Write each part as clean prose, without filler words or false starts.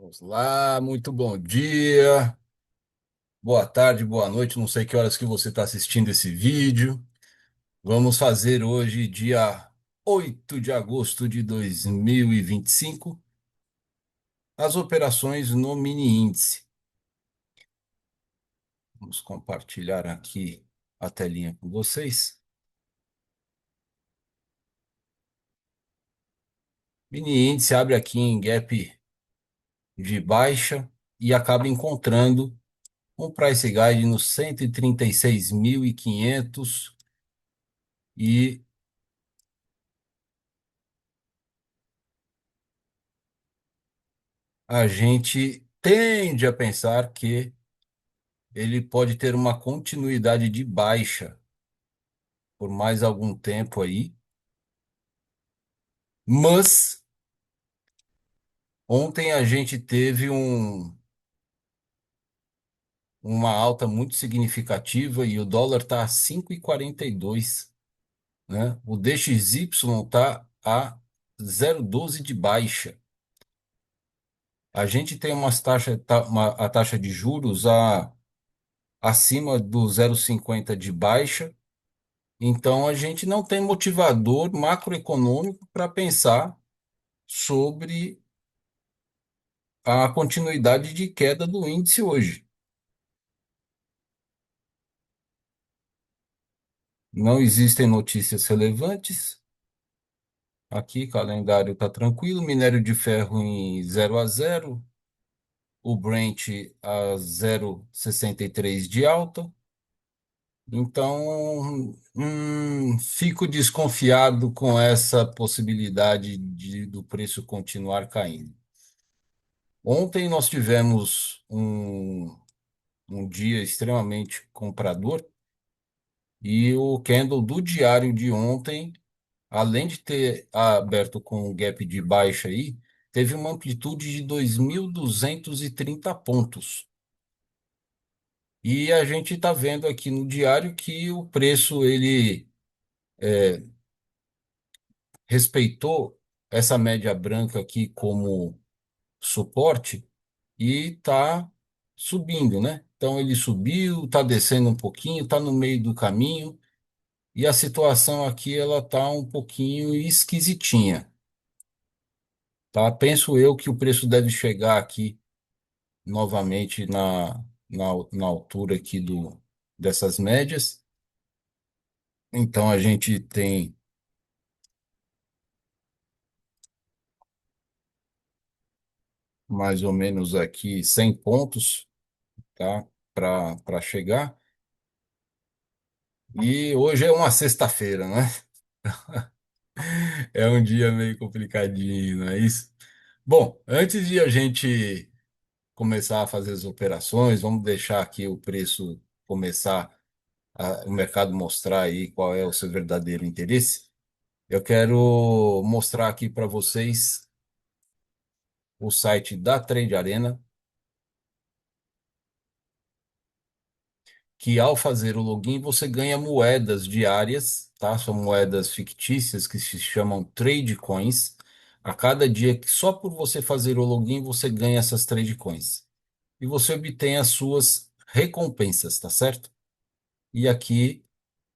Vamos lá, muito bom dia, boa tarde, boa noite. Não sei que horas que você está assistindo esse vídeo. Vamos fazer hoje, dia 8 de agosto de 2025, as operações no mini índice. Vamos compartilhar aqui a telinha com vocês. Mini índice abre aqui em gap de baixa e acaba encontrando um price guide no 136.500 e a gente tende a pensar que ele pode ter uma continuidade de baixa por mais algum tempo aí, mas ontem a gente teve uma alta muito significativa e o dólar está a 5,42, né? O DXY está a 0,12 de baixa. A gente tem a taxa de juros acima do 0,50 de baixa. Então, a gente não tem motivador macroeconômico para pensar sobre a continuidade de queda do índice hoje. Não existem notícias relevantes. Aqui, calendário está tranquilo. Minério de ferro em 0 a 0. O Brent a 0,63 de alta. Então, fico desconfiado com essa possibilidade do preço continuar caindo. Ontem nós tivemos um dia extremamente comprador e o candle do diário de ontem, além de ter aberto com um gap de baixa aí, teve uma amplitude de 2.230 pontos. E a gente está vendo aqui no diário que o preço ele respeitou essa média branca aqui como suporte e está subindo, né? Então ele subiu, está descendo um pouquinho, está no meio do caminho e a situação aqui ela está um pouquinho esquisitinha, tá? Penso eu que o preço deve chegar aqui novamente na altura aqui dessas médias. Então a gente tem mais ou menos aqui 100 pontos, tá? Para chegar. E hoje é uma sexta-feira, né? É um dia meio complicadinho, não é isso? Bom, antes de a gente começar a fazer as operações, vamos deixar aqui o preço começar, o mercado mostrar aí qual é o seu verdadeiro interesse. Eu quero mostrar aqui para vocês o site da Trade Arena, que ao fazer o login você ganha moedas diárias, tá? São moedas fictícias que se chamam Trade Coins. A cada dia, só por você fazer o login, você ganha essas Trade Coins. E você obtém as suas recompensas, tá certo? E aqui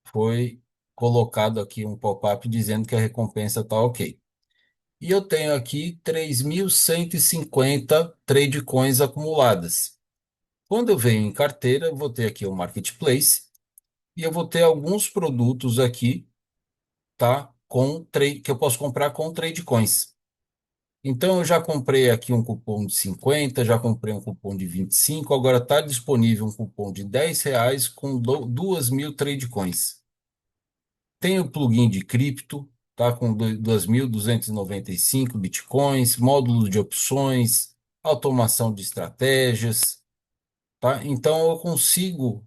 foi colocado aqui um pop-up dizendo que a recompensa tá ok. E eu tenho aqui 3.150 trade coins acumuladas. Quando eu venho em carteira, eu vou ter aqui o Marketplace e eu vou ter alguns produtos aqui, tá? Com trade, que eu posso comprar com trade coins. Então, eu já comprei aqui um cupom de 50, já comprei um cupom de 25, agora está disponível um cupom de R$ 10 com 2.000 trade coins. Tem o plugin de cripto, tá? Com 2.295 bitcoins, módulo de opções, automação de estratégias, tá? Então, eu consigo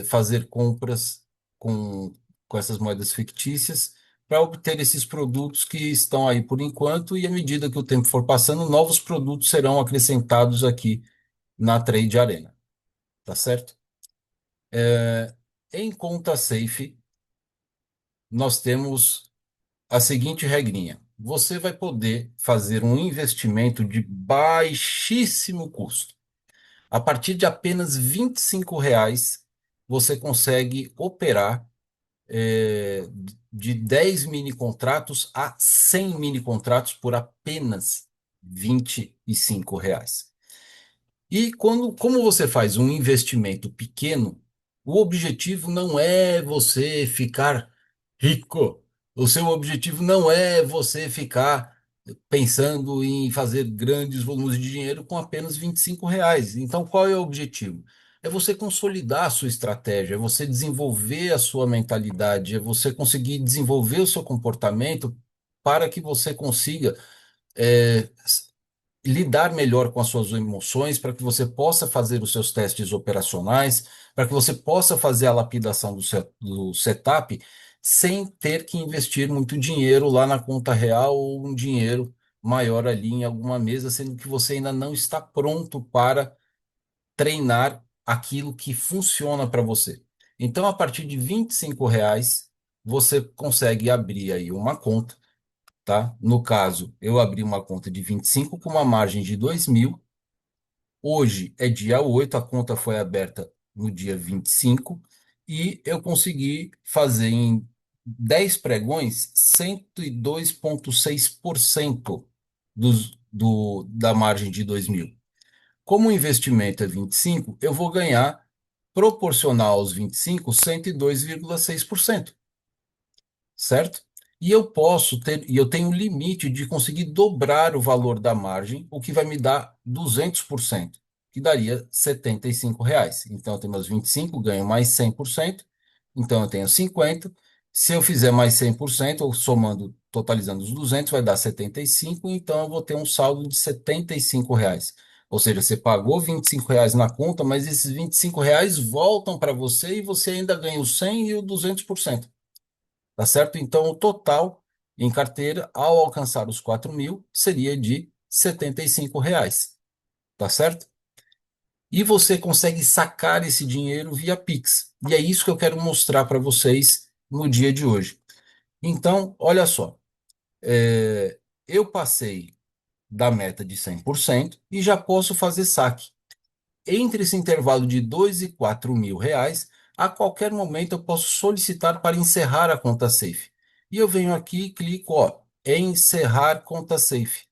fazer compras com, com essas moedas fictícias para obter esses produtos que estão aí por enquanto, e à medida que o tempo for passando, novos produtos serão acrescentados aqui na Trade Arena, tá certo? Em conta safe, nós temos a seguinte regrinha. você vai poder fazer um investimento de baixíssimo custo. A partir de apenas R$ 25, você consegue operar de 10 mini contratos a 100 mini contratos por apenas R$ 25. E como você faz um investimento pequeno, o objetivo não é você ficar rico. O seu objetivo não é você ficar pensando em fazer grandes volumes de dinheiro com apenas R$ 25. Então, qual é o objetivo? É você consolidar a sua estratégia, é você desenvolver a sua mentalidade, é você conseguir desenvolver o seu comportamento para que você consiga é, lidar melhor com as suas emoções, para que você possa fazer os seus testes operacionais, para que você possa fazer a lapidação do setup sem ter que investir muito dinheiro lá na conta real ou um dinheiro maior ali em alguma mesa, sendo que você ainda não está pronto para treinar aquilo que funciona para você. Então, a partir de R$ 25, você consegue abrir aí uma conta, tá? No caso, eu abri uma conta de 25 com uma margem de 2.000. Hoje é dia 8, a conta foi aberta no dia 25 e eu consegui fazer em 10 pregões 102,6% da margem de 2.000. Como o investimento é 25, eu vou ganhar proporcional aos 25, 102,6%, certo? E eu tenho um limite de conseguir dobrar o valor da margem, o que vai me dar 200%, que daria R$ 75. Então eu tenho meus 25, ganho mais 100%, então eu tenho 50. Se eu fizer mais 100%, ou somando, totalizando os 200, vai dar 75, então eu vou ter um saldo de R$ 75. Ou seja, você pagou R$ 25 na conta, mas esses R$ 25 voltam para você e você ainda ganha o 100 e o 200%. Tá certo? Então, o total em carteira, ao alcançar os 4.000, seria de R$ 75. Tá certo? E você consegue sacar esse dinheiro via Pix. E é isso que eu quero mostrar para vocês no dia de hoje. Então, olha só. Eu passei da meta de 100% e já posso fazer saque. Entre esse intervalo de 2 e R$ 4.000, a qualquer momento eu posso solicitar para encerrar a conta Safe. E eu venho aqui e clico, ó, em encerrar conta Safe.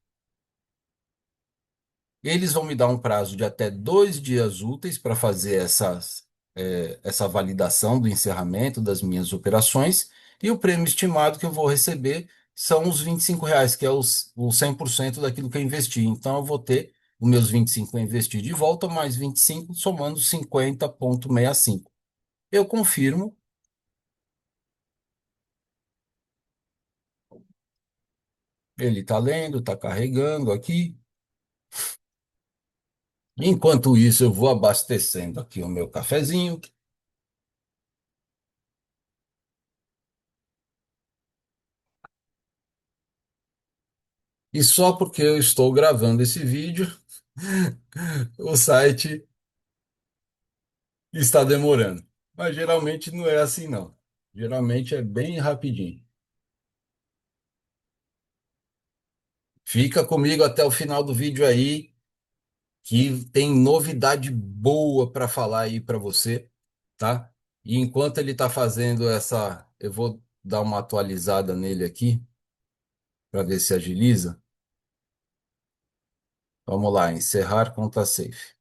Eles vão me dar um prazo de até 2 dias úteis para fazer essa validação do encerramento das minhas operações. E o prêmio estimado que eu vou receber são os R$ 25, que é o 100% daquilo que eu investi. Então, eu vou ter os meus 25 a investir de volta, mais 25, somando 50,65. Eu confirmo, ele está lendo, está carregando aqui. Enquanto isso, eu vou abastecendo aqui o meu cafezinho. E só porque eu estou gravando esse vídeo, o site está demorando. Mas geralmente não é assim, não. Geralmente é bem rapidinho. Fica comigo até o final do vídeo aí, que tem novidade boa para falar aí para você, tá? E enquanto ele está fazendo essa, eu vou dar uma atualizada nele aqui para ver se agiliza. Vamos lá, encerrar conta safe.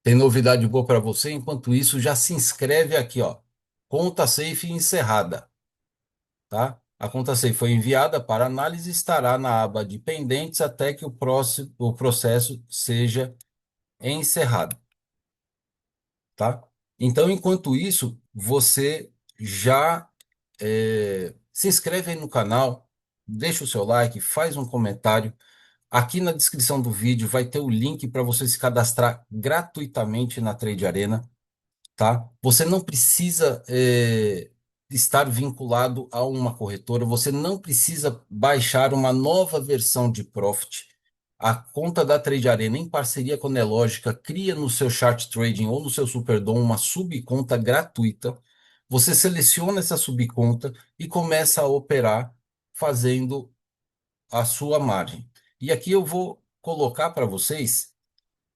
Tem novidade boa para você. Enquanto isso, já se inscreve aqui, ó. Conta safe encerrada, tá? A conta safe foi enviada para análise e estará na aba de pendentes até que o processo seja encerrado, tá? Então, enquanto isso, você já se inscreve aí no canal, deixa o seu like, faz um comentário. Aqui na descrição do vídeo vai ter o link para você se cadastrar gratuitamente na Trade Arena, tá? Você não precisa estar vinculado a uma corretora, você não precisa baixar uma nova versão de Profit. A conta da Trade Arena, em parceria com a Nelogica, cria no seu Chart Trading ou no seu Superdom uma subconta gratuita. Você seleciona essa subconta e começa a operar fazendo a sua margem. E aqui eu vou colocar para vocês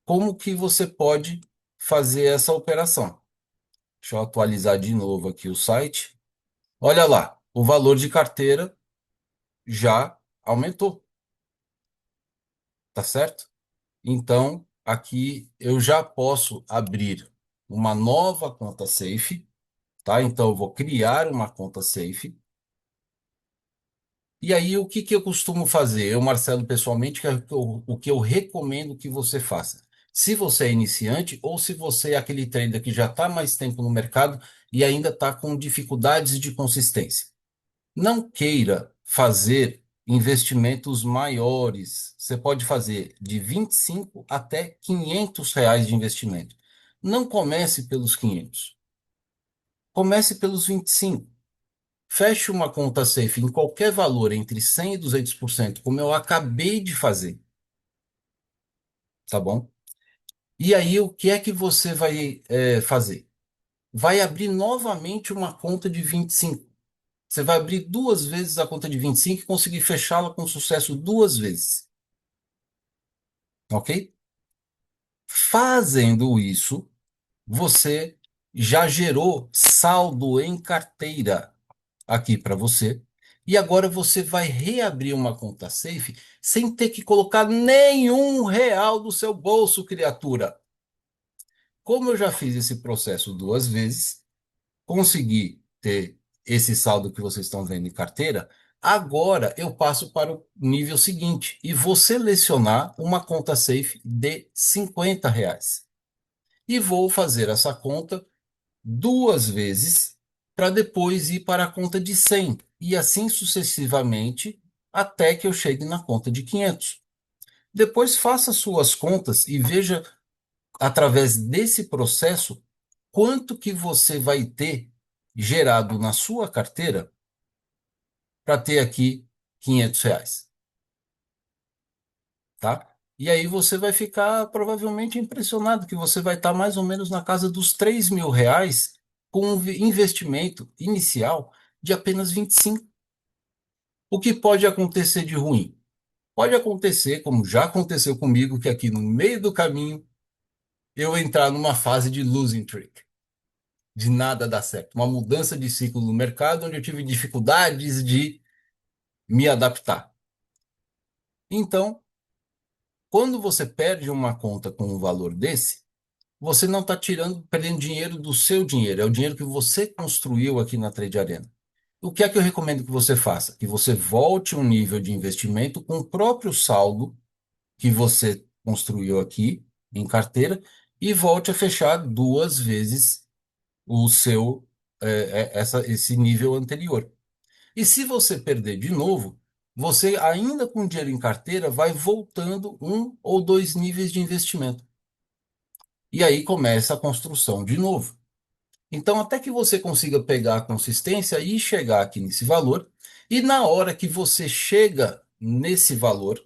como que você pode fazer essa operação. Deixa eu atualizar de novo aqui o site. Olha lá, o valor de carteira já aumentou, tá certo? Então, aqui eu já posso abrir uma nova conta Safe, tá? Então, eu vou criar uma conta Safe. E aí, o que que eu costumo fazer? Eu, Marcelo, pessoalmente, o que eu recomendo que você faça. Se você é iniciante ou se você é aquele trader que já está mais tempo no mercado e ainda está com dificuldades de consistência. Não queira fazer investimentos maiores. Você pode fazer de 25 até R$ 500 de investimento. Não comece pelos 500. Comece pelos 25. Feche uma conta safe em qualquer valor entre 100 e 200%, como eu acabei de fazer, tá bom? E aí, o que é que você vai fazer? Vai abrir novamente uma conta de 25. Você vai abrir duas vezes a conta de 25 e conseguir fechá-la com sucesso duas vezes, ok? Fazendo isso, você já gerou saldo em carteira aqui para você. E agora você vai reabrir uma conta Safe sem ter que colocar nenhum real do seu bolso, criatura. Como eu já fiz esse processo duas vezes, consegui ter esse saldo que vocês estão vendo em carteira. Agora eu passo para o nível seguinte e vou selecionar uma conta Safe de R$ 50 e vou fazer essa conta duas vezes para depois ir para a conta de 100 e assim sucessivamente até que eu chegue na conta de 500. Depois faça suas contas e veja através desse processo quanto que você vai ter gerado na sua carteira para ter aqui R$ 500, tá? E aí você vai ficar provavelmente impressionado que você vai estar mais ou menos na casa dos R$ 3.000 com um investimento inicial de apenas 25. O que pode acontecer de ruim? Pode acontecer, como já aconteceu comigo, que aqui no meio do caminho eu entrar numa fase de losing trick, de nada dar certo, uma mudança de ciclo no mercado onde eu tive dificuldades de me adaptar. Então, quando você perde uma conta com um valor desse, você não está perdendo dinheiro do seu dinheiro, é o dinheiro que você construiu aqui na Trade Arena. O que é que eu recomendo que você faça? Que você volte um nível de investimento com o próprio saldo que você construiu aqui em carteira e volte a fechar duas vezes o seu esse nível anterior. E se você perder de novo, você ainda com dinheiro em carteira vai voltando um ou dois níveis de investimento. E aí começa a construção de novo. Então, até que você consiga pegar a consistência e chegar aqui nesse valor, e na hora que você chega nesse valor,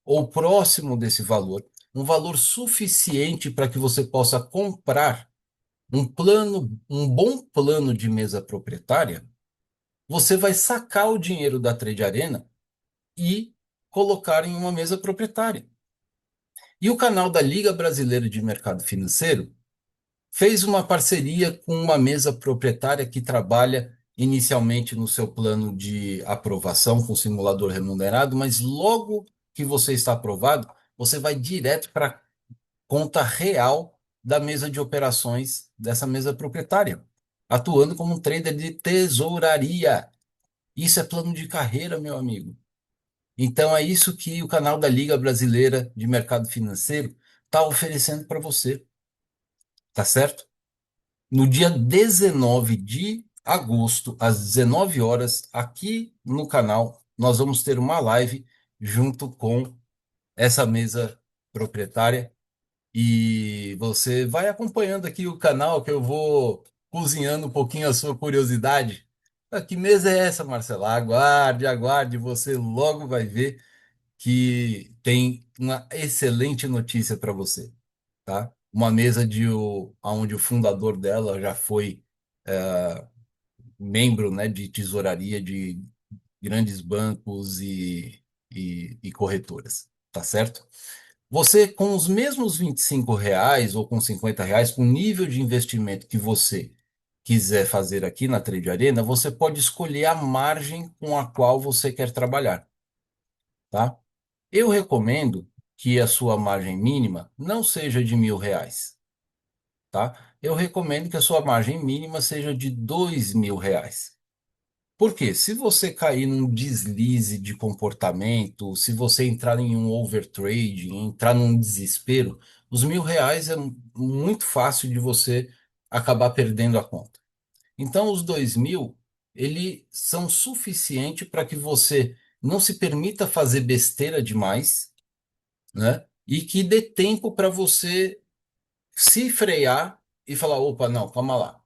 ou próximo desse valor, um valor suficiente para que você possa comprar um plano, um bom plano de mesa proprietária, você vai sacar o dinheiro da Trade Arena e colocar em uma mesa proprietária. E o canal da Liga Brasileira de Mercado Financeiro fez uma parceria com uma mesa proprietária que trabalha inicialmente no seu plano de aprovação com simulador remunerado, mas logo que você está aprovado, você vai direto para a conta real da mesa de operações dessa mesa proprietária, atuando como um trader de tesouraria. Isso é plano de carreira, meu amigo. Então é isso que o canal da Liga Brasileira de Mercado Financeiro está oferecendo para você, tá certo? No dia 19 de agosto, às 19 horas, aqui no canal, nós vamos ter uma live junto com essa mesa proprietária e você vai acompanhando aqui o canal que eu vou cozinhando um pouquinho a sua curiosidade. Ah, que mesa é essa, Marcela? Aguarde, aguarde, você logo vai ver que tem uma excelente notícia para você, tá? Uma mesa onde o fundador dela já foi membro, né, de tesouraria de grandes bancos e corretoras, tá certo? Você, com os mesmos R$ 25 ou com R$ 50, com o nível de investimento que você quiser fazer aqui na Trade Arena, você pode escolher a margem com a qual você quer trabalhar, tá? Eu recomendo que a sua margem mínima não seja de R$ 1.000, tá? Eu recomendo que a sua margem mínima seja de R$ 2.000. Por quê? Se você cair num deslize de comportamento, se você entrar em um overtrade, entrar num desespero, os R$ 1.000 é muito fácil de você acabar perdendo a conta. Então, os 2.000, eles são suficientes para que você não se permita fazer besteira demais, né? E que dê tempo para você se frear e falar, opa, não, calma lá.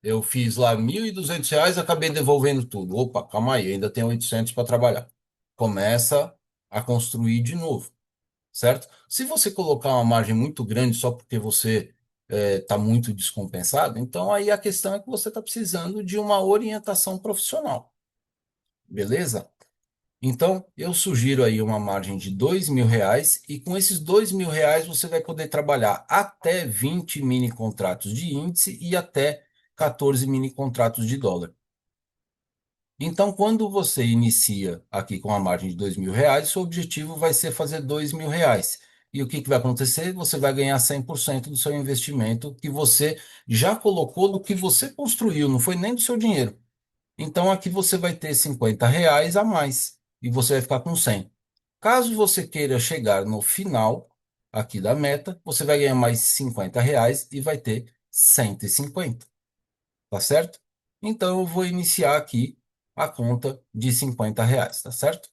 Eu fiz lá R$ 1.200, acabei devolvendo tudo. Opa, calma aí, ainda tem 800 para trabalhar. Começa a construir de novo, certo? Se você colocar uma margem muito grande só porque você está muito descompensado, então aí a questão é que você está precisando de uma orientação profissional, beleza? Então, eu sugiro aí uma margem de R$ 2.000 e com esses R$ 2.000 você vai poder trabalhar até 20 mini contratos de índice e até 14 mini contratos de dólar. Então, quando você inicia aqui com a margem de R$ 2.000, seu objetivo vai ser fazer R$ 2.000. E o que que vai acontecer? Você vai ganhar 100% do seu investimento que você já colocou no que você construiu, não foi nem do seu dinheiro. Então aqui você vai ter R$ 50 a mais e você vai ficar com 100. Caso você queira chegar no final aqui da meta, você vai ganhar mais R$ 50 e vai ter 150, tá certo? Então eu vou iniciar aqui a conta de R$ 50, tá certo?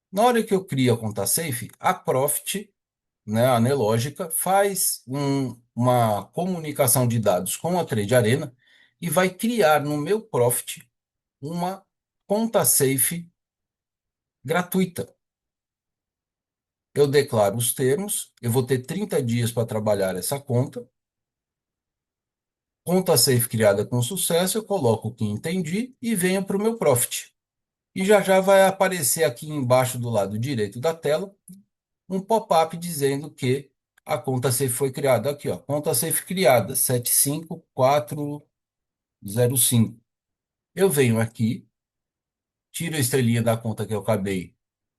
Na hora que eu crio a conta Safe, a Profit, né, a Nelogica, faz uma comunicação de dados com a Trade Arena e vai criar no meu Profit uma conta safe gratuita. Eu declaro os termos, eu vou ter 30 dias para trabalhar essa conta. Conta safe criada com sucesso, eu coloco o que entendi e venho para o meu Profit. E já já vai aparecer aqui embaixo do lado direito da tela um pop-up dizendo que a conta safe foi criada. Aqui, ó, conta safe criada, 75405. Eu venho aqui, tiro a estrelinha da conta que eu acabei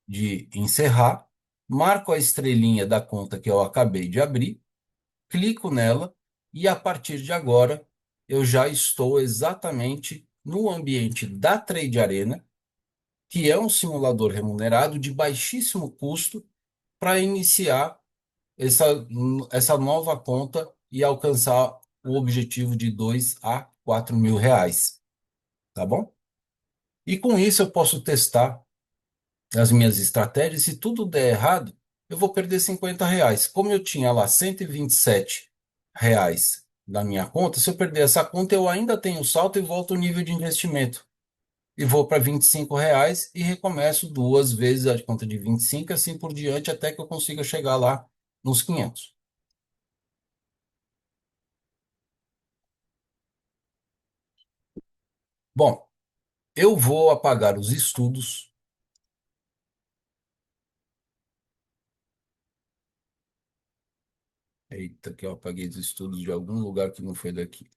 de encerrar, marco a estrelinha da conta que eu acabei de abrir, clico nela e a partir de agora eu já estou exatamente no ambiente da Trade Arena, que é um simulador remunerado de baixíssimo custo para iniciar essa nova conta e alcançar o objetivo de R$ 2.000 a R$ 4.000, tá bom? E com isso eu posso testar as minhas estratégias. Se tudo der errado, eu vou perder R$ 50. Como eu tinha lá R$ 127 na minha conta, se eu perder essa conta, eu ainda tenho salto e volto o nível de investimento. E vou para R$ 25 e recomeço duas vezes a conta de 25, assim por diante, até que eu consiga chegar lá nos 500. Bom, eu vou apagar os estudos. Eita, que eu apaguei os estudos de algum lugar que não foi daqui.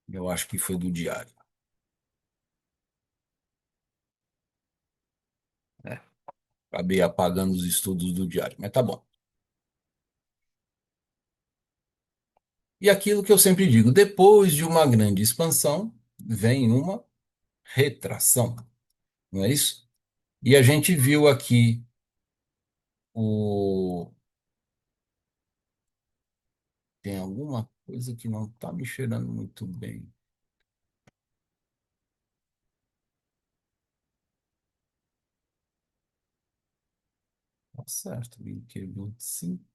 Eu acho que foi do diário. É, acabei apagando os estudos do diário, mas tá bom. E aquilo que eu sempre digo, depois de uma grande expansão, vem uma retração, não é isso? E a gente viu aqui o. Tem alguma coisa que não está me cheirando muito bem. Tá certo, Link 25,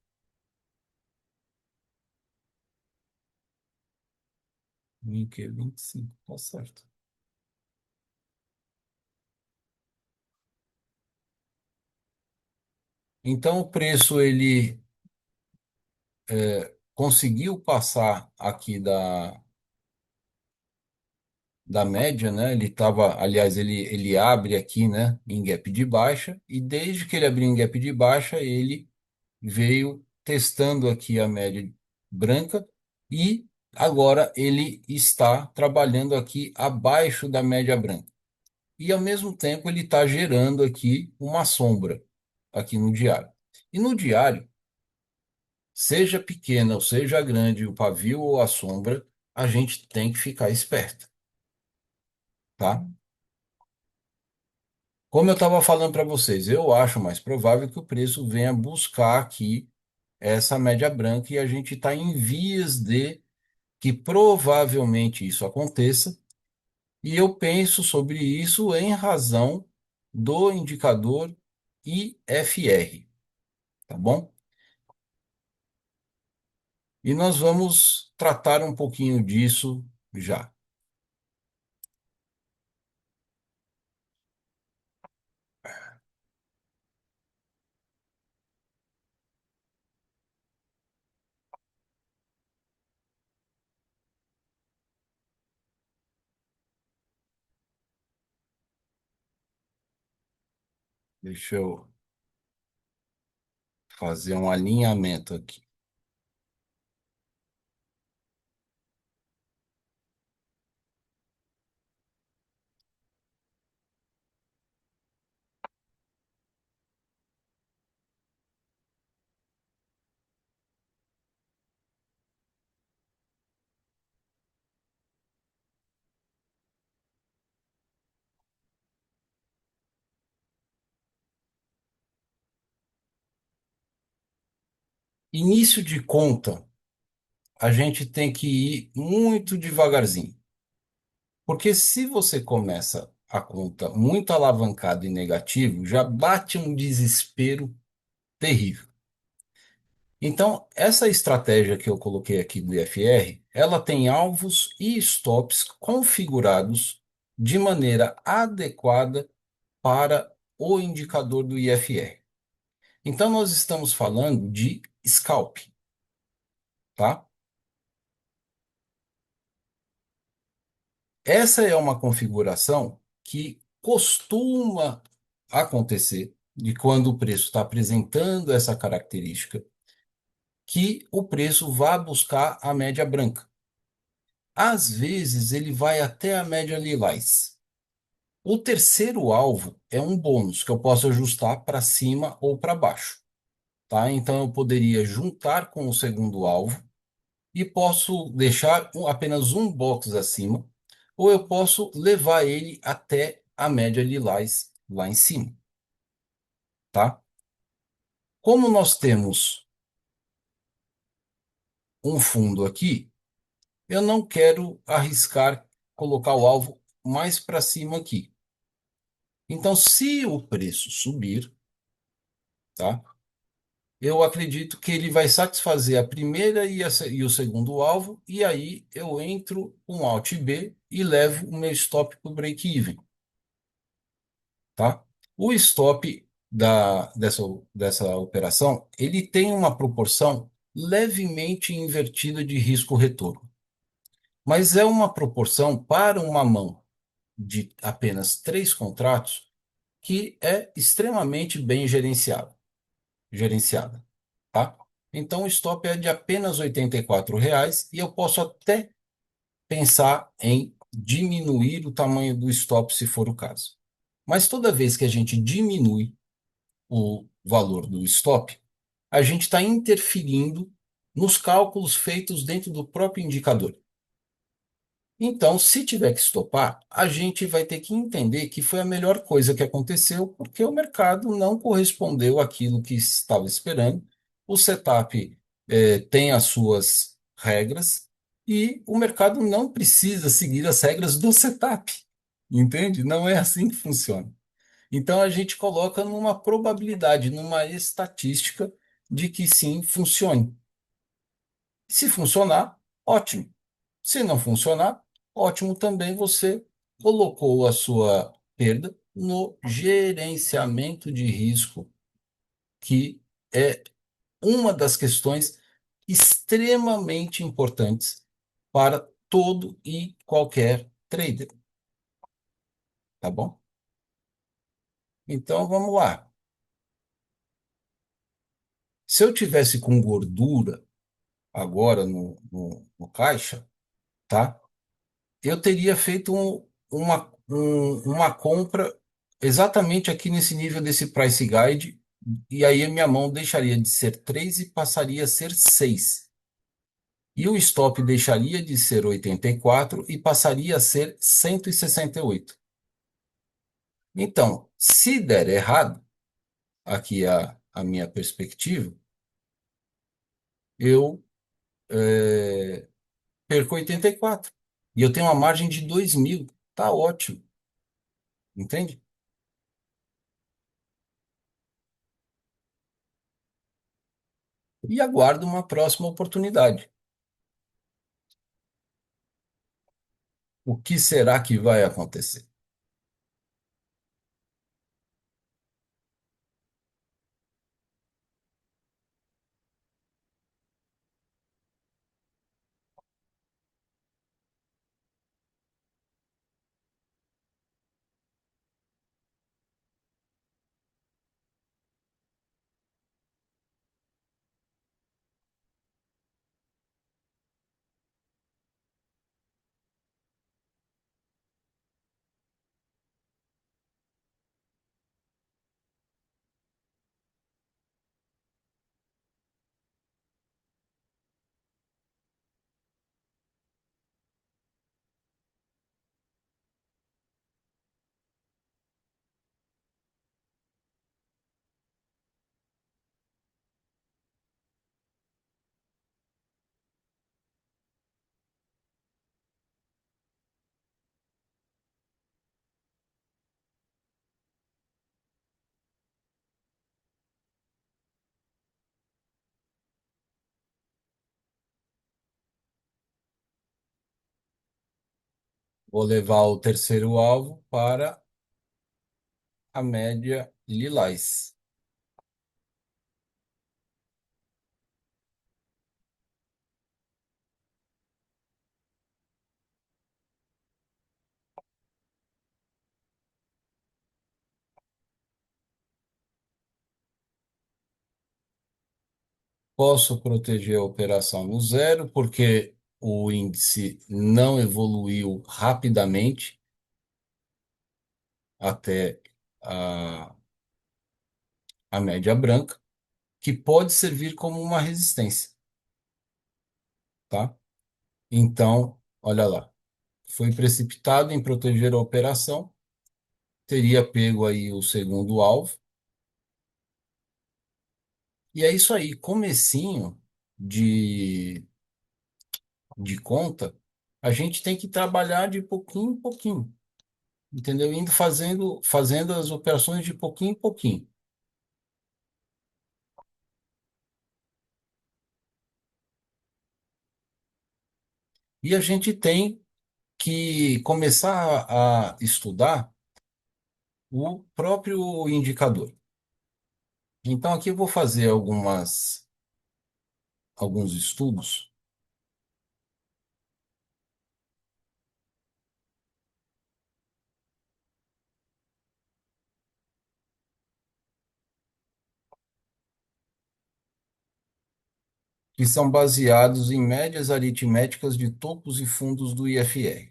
Link 25, tá certo. Então o preço ele conseguiu passar aqui da média, né? Ele estava, aliás, ele abre aqui, né, em gap de baixa, e desde que ele abriu em gap de baixa, ele veio testando aqui a média branca e agora ele está trabalhando aqui abaixo da média branca. E ao mesmo tempo ele está gerando aqui uma sombra aqui no diário. E no diário, seja pequena ou seja grande, o pavio ou a sombra, a gente tem que ficar esperto, tá? Como eu estava falando para vocês, eu acho mais provável que o preço venha buscar aqui essa média branca e a gente está em vias de que provavelmente isso aconteça. E eu penso sobre isso em razão do indicador IFR, tá bom? E nós vamos tratar um pouquinho disso já. Deixa eu fazer um alinhamento aqui. Início de conta, a gente tem que ir muito devagarzinho. Porque se você começa a conta muito alavancado e negativo, já bate um desespero terrível. Então, essa estratégia que eu coloquei aqui do IFR, ela tem alvos e stops configurados de maneira adequada para o indicador do IFR. Então, nós estamos falando de scalp, tá? Essa é uma configuração que costuma acontecer de quando o preço está apresentando essa característica, que o preço vá buscar a média branca. Às vezes ele vai até a média lilás. O terceiro alvo é um bônus que eu posso ajustar para cima ou para baixo, tá? Então eu poderia juntar com o segundo alvo e posso deixar apenas um box acima, ou eu posso levar ele até a média lilás lá em cima, tá? Como nós temos um fundo aqui, eu não quero arriscar colocar o alvo mais para cima aqui. Então, se o preço subir, tá? Eu acredito que ele vai satisfazer a primeira e o segundo alvo, e aí eu entro com Alt B e levo o meu stop para o break-even, tá? O stop dessa operação, ele tem uma proporção levemente invertida de risco-retorno, mas é uma proporção para uma mão de apenas três contratos que é extremamente bem gerenciada, tá? Então o stop é de apenas R$ 84 e eu posso até pensar em diminuir o tamanho do stop se for o caso. Mas toda vez que a gente diminui o valor do stop, a gente está interferindo nos cálculos feitos dentro do próprio indicador. Então, se tiver que estopar, a gente vai ter que entender que foi a melhor coisa que aconteceu, porque o mercado não correspondeu àquilo que estava esperando. O setup, tem as suas regras e o mercado não precisa seguir as regras do setup. Entende? Não é assim que funciona. Então, a gente coloca numa probabilidade, numa estatística de que sim, funcione. Se funcionar, ótimo. Se não funcionar, ótimo também, você colocou a sua perda no gerenciamento de risco, que é uma das questões extremamente importantes para todo e qualquer trader. tá bom? Então vamos lá. Se eu tivesse com gordura agora no caixa, tá? Eu teria feito uma compra exatamente aqui nesse nível desse price guide, e aí a minha mão deixaria de ser 3 e passaria a ser 6. E o stop deixaria de ser 84 e passaria a ser 168. Então, se der errado, aqui a minha perspectiva, eu perco 84. E eu tenho uma margem de 2.000. Tá ótimo, entende? E aguardo uma próxima oportunidade. O que será que vai acontecer? Vou levar o terceiro alvo para a média lilás. Posso proteger a operação no zero, porque o índice não evoluiu rapidamente até a, a média branca, que pode servir como uma resistência, tá? Então, olha lá, foi precipitado em proteger a operação, teria pego aí o segundo alvo, e é isso aí, comecinho de, de conta, a gente tem que trabalhar de pouquinho em pouquinho, entendeu? Indo fazendo as operações de pouquinho em pouquinho. E a gente tem que começar a estudar o próprio indicador. Então, aqui eu vou fazer alguns estudos que são baseados em médias aritméticas de topos e fundos do IFR.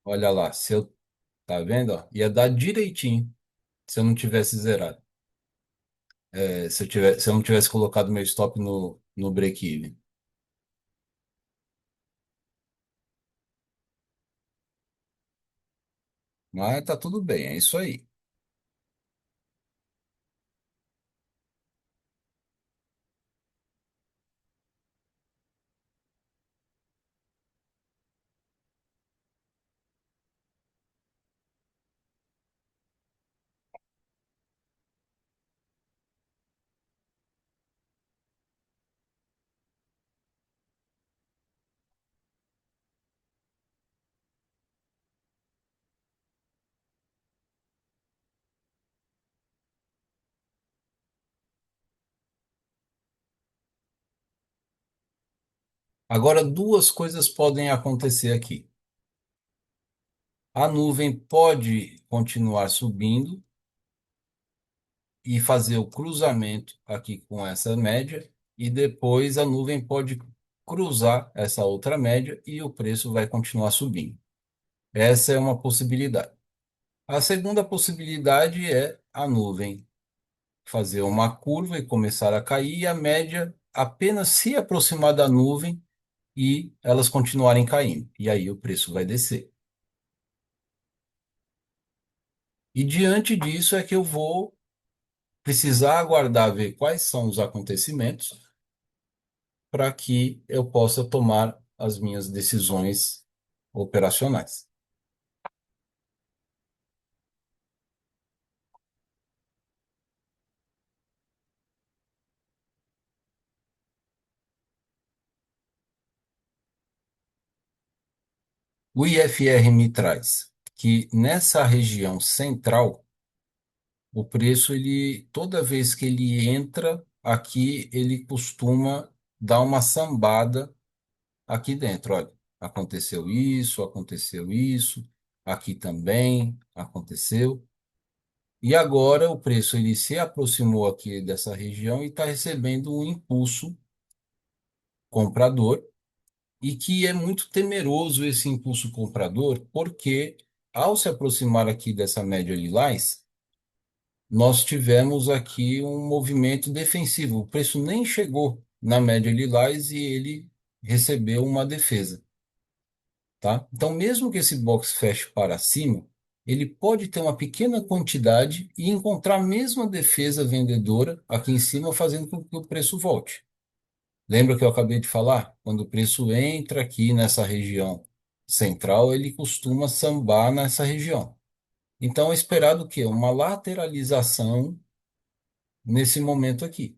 Olha lá, se eu, tá vendo? Ó? Ia dar direitinho se eu não tivesse zerado. Se eu não tivesse colocado meu stop no break-even. Mas tá tudo bem, é isso aí. Agora, duas coisas podem acontecer aqui. A nuvem pode continuar subindo e fazer o cruzamento aqui com essa média, e depois a nuvem pode cruzar essa outra média e o preço vai continuar subindo. Essa é uma possibilidade. A segunda possibilidade é a nuvem fazer uma curva e começar a cair, e a média apenas se aproximar da nuvem e elas continuarem caindo. E aí o preço vai descer. E diante disso é que eu vou precisar aguardar ver quais são os acontecimentos para que eu possa tomar as minhas decisões operacionais. O IFR me traz que nessa região central, o preço, ele, toda vez que ele entra aqui, ele costuma dar uma sambada aqui dentro. Olha, aconteceu isso, aqui também aconteceu. E agora o preço ele se aproximou aqui dessa região e está recebendo um impulso comprador, e que é muito temeroso esse impulso comprador, porque ao se aproximar aqui dessa média lilás, nós tivemos aqui um movimento defensivo. O preço nem chegou na média lilás e ele recebeu uma defesa, tá? Então, mesmo que esse box feche para cima, ele pode ter uma pequena quantidade e encontrar a mesma defesa vendedora aqui em cima, fazendo com que o preço volte. Lembra que eu acabei de falar? Quando o preço entra aqui nessa região central, ele costuma sambar nessa região. Então, é esperado o quê? Uma lateralização nesse momento aqui.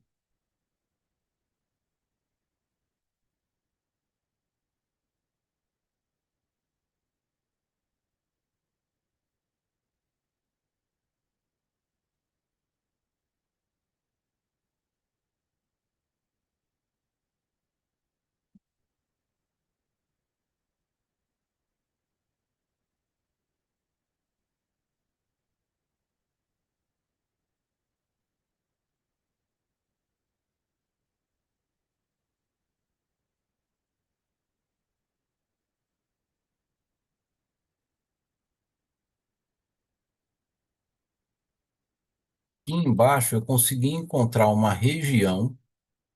Aqui embaixo, eu consegui encontrar uma região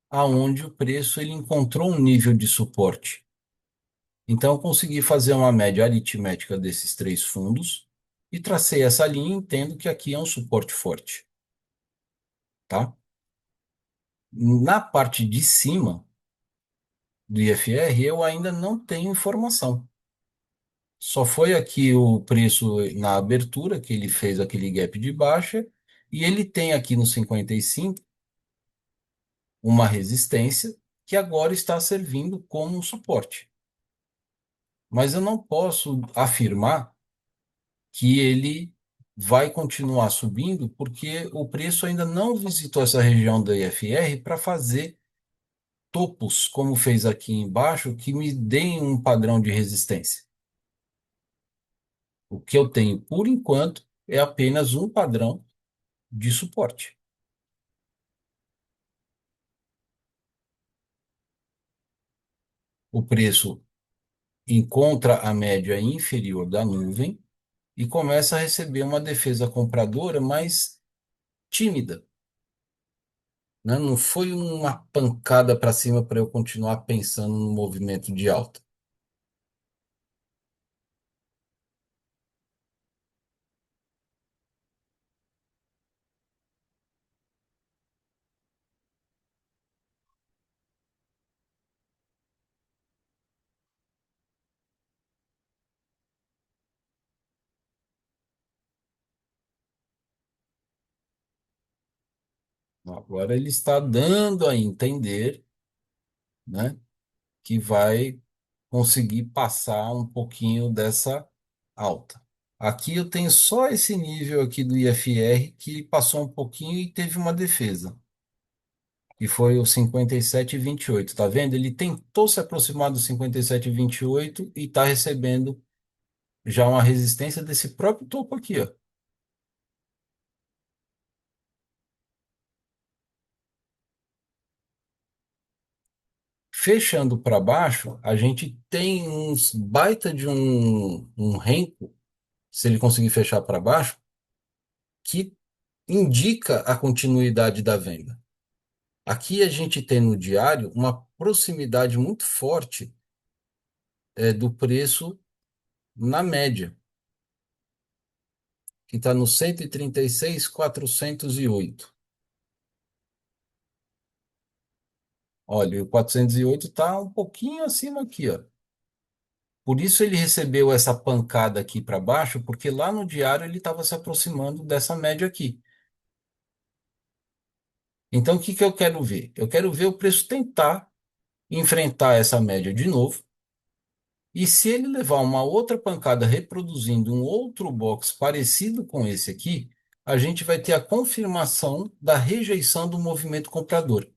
aonde o preço ele encontrou um nível de suporte. Então, eu consegui fazer uma média aritmética desses três fundos e tracei essa linha e entendo que aqui é um suporte forte, tá? Na parte de cima do IFR, eu ainda não tenho informação. Só foi aqui o preço na abertura, que ele fez aquele gap de baixa, e ele tem aqui no 55 uma resistência que agora está servindo como um suporte. Mas eu não posso afirmar que ele vai continuar subindo, porque o preço ainda não visitou essa região da IFR para fazer topos, como fez aqui embaixo, que me deem um padrão de resistência. O que eu tenho, por enquanto, é apenas um padrão de suporte. O preço encontra a média inferior da nuvem e começa a receber uma defesa compradora mais tímida, né? Não foi uma pancada para cima para eu continuar pensando no movimento de alta. Agora ele está dando a entender, né, que vai conseguir passar um pouquinho dessa alta. Aqui eu tenho só esse nível aqui do IFR que passou um pouquinho e teve uma defesa. que foi o 57,28. Tá vendo? Ele tentou se aproximar do 57,28 e está recebendo já uma resistência desse próprio topo aqui, ó. Fechando para baixo, a gente tem uns baita de um renco, se ele conseguir fechar para baixo, que indica a continuidade da venda. Aqui a gente tem no diário uma proximidade muito forte do preço na média, que está no 136,408. Olha, o 408 está um pouquinho acima aqui, ó. Por isso ele recebeu essa pancada aqui para baixo, porque lá no diário ele estava se aproximando dessa média aqui. Então, o que que eu quero ver? Eu quero ver o preço tentar enfrentar essa média de novo. E se ele levar uma outra pancada reproduzindo um outro box parecido com esse aqui, a gente vai ter a confirmação da rejeição do movimento comprador.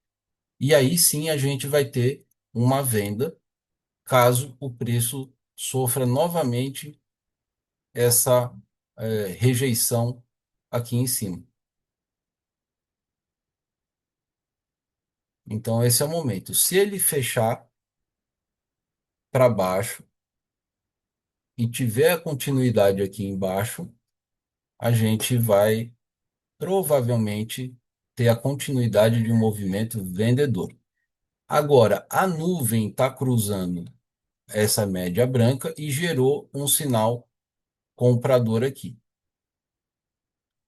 E aí sim a gente vai ter uma venda, caso o preço sofra novamente essa rejeição aqui em cima. Então esse é o momento. Se ele fechar para baixo e tiver a continuidade aqui embaixo, a gente vai provavelmente ter a continuidade de um movimento vendedor. Agora, a nuvem está cruzando essa média branca e gerou um sinal comprador aqui.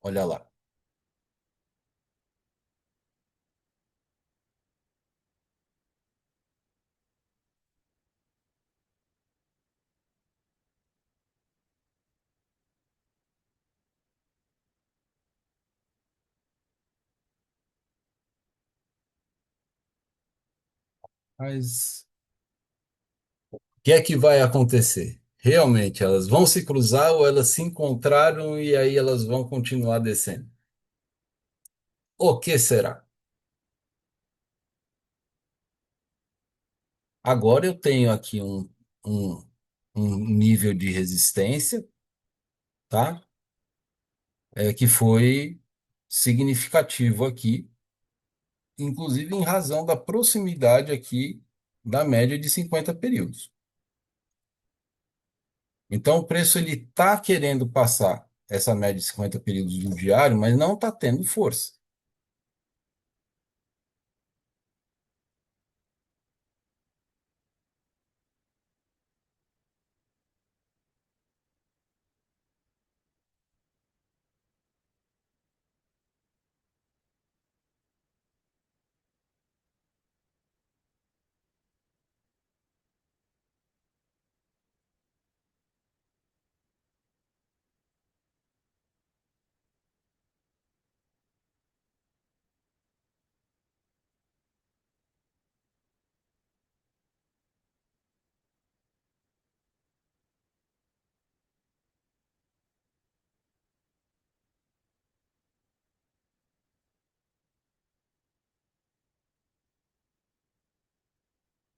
Olha lá. Mas o que é que vai acontecer? Realmente, elas vão se cruzar ou elas se encontraram e aí elas vão continuar descendo? O que será? Agora eu tenho aqui um, um nível de resistência, tá? Que foi significativo aqui, inclusive em razão da proximidade aqui da média de 50 períodos. Então, o preço ele está querendo passar essa média de 50 períodos do diário, mas não está tendo força.